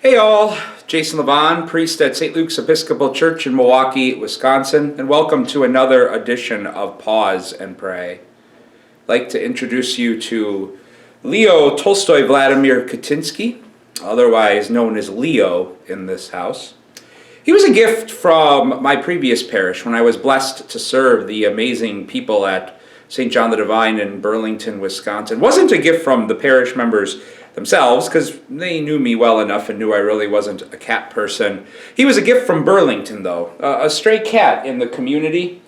Hey all, Jason Levon, priest at St. Luke's Episcopal Church in Milwaukee, Wisconsin, and welcome to another edition of Pause and Pray. I'd like to introduce you to Leo Tolstoy Vladimir Katinsky, otherwise known as Leo in this house. He was a gift from my previous parish when I was blessed to serve the amazing people at St. John the Divine in Burlington, Wisconsin. It wasn't a gift from the parish members themselves, because they knew me well enough and knew I really wasn't a cat person. He was a gift from Burlington, though, a stray cat in the community,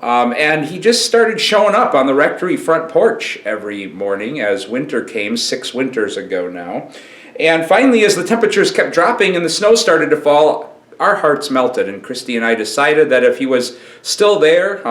and he just started showing up on the rectory front porch every morning as winter came, 6 winters ago now. And finally, as the temperatures kept dropping and the snow started to fall, our hearts melted, and Christy and I decided that if he was still there,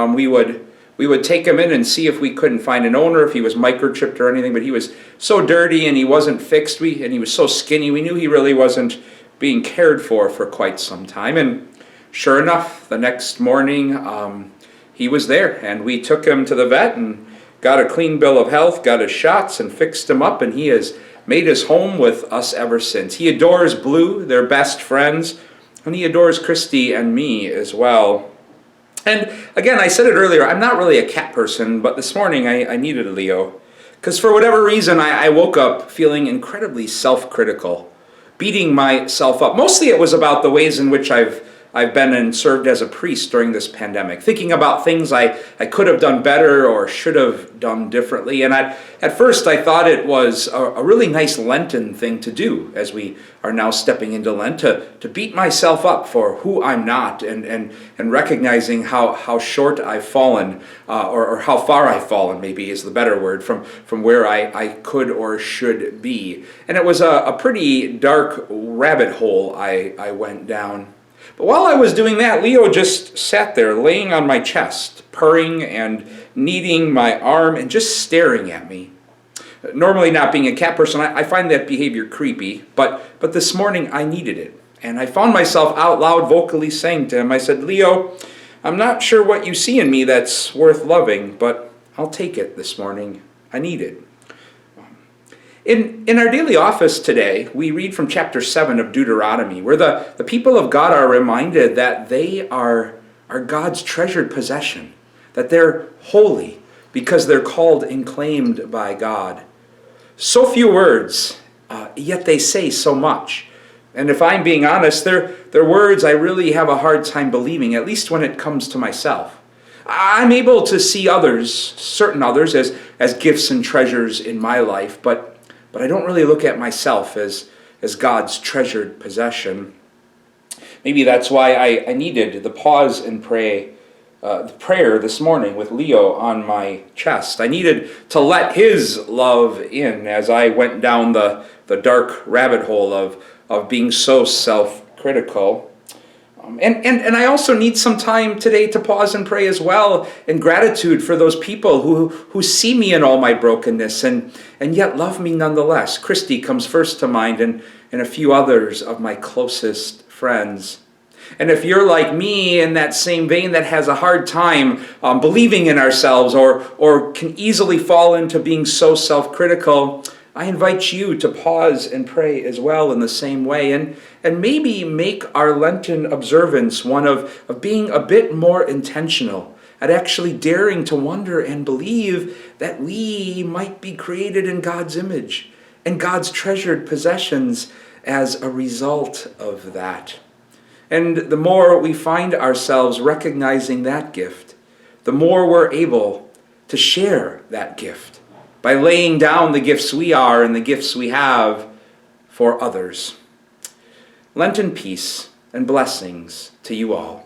we would take him in and see if we couldn't find an owner, if he was microchipped or anything, but he was so dirty and he wasn't fixed, and he was so skinny, we knew he really wasn't being cared for quite some time. And sure enough, the next morning, he was there, and we took him to the vet and got a clean bill of health, got his shots, and fixed him up, and he has made his home with us ever since. He adores Blue, they're best friends, and he adores Christy and me as well. And again, I said it earlier, I'm not really a cat person, but this morning I needed a Leo. Because for whatever reason, I woke up feeling incredibly self-critical, beating myself up. Mostly it was about the ways in which I've been and served as a priest during this pandemic, thinking about things I could have done better or should have done differently. And at first I thought it was a really nice Lenten thing to do, as we are now stepping into Lent, to beat myself up for who I'm not and recognizing how short I've fallen, or how far I've fallen, maybe is the better word, from where I could or should be. And it was a pretty dark rabbit hole I went down. But while I was doing that, Leo just sat there, laying on my chest, purring and kneading my arm and just staring at me. Normally, not being a cat person, I find that behavior creepy, but this morning I needed it. And I found myself out loud vocally saying to him, I said, Leo, I'm not sure what you see in me that's worth loving, but I'll take it this morning. I need it. In our daily office today, we read from chapter 7 of Deuteronomy, where the people of God are reminded that they are God's treasured possession, that they're holy because they're called and claimed by God. So few words, yet they say so much. And if I'm being honest, they're words I really have a hard time believing, at least when it comes to myself. I'm able to see others, certain others, as gifts and treasures in my life, but I don't really look at myself as God's treasured possession. Maybe that's why I needed the pause and pray, the prayer this morning with Leo on my chest. I needed to let his love in as I went down the dark rabbit hole of being so self-critical. And I also need some time today to pause and pray as well, in gratitude for those people who see me in all my brokenness and yet love me nonetheless. Christy comes first to mind, and a few others of my closest friends. And if you're like me in that same vein that has a hard time believing in ourselves or can easily fall into being so self-critical, I invite you to pause and pray as well in the same way, and maybe make our Lenten observance one of being a bit more intentional at actually daring to wonder and believe that we might be created in God's image and God's treasured possessions as a result of that. And the more we find ourselves recognizing that gift, the more we're able to share that gift by laying down the gifts we are and the gifts we have for others. Lenten peace and blessings to you all.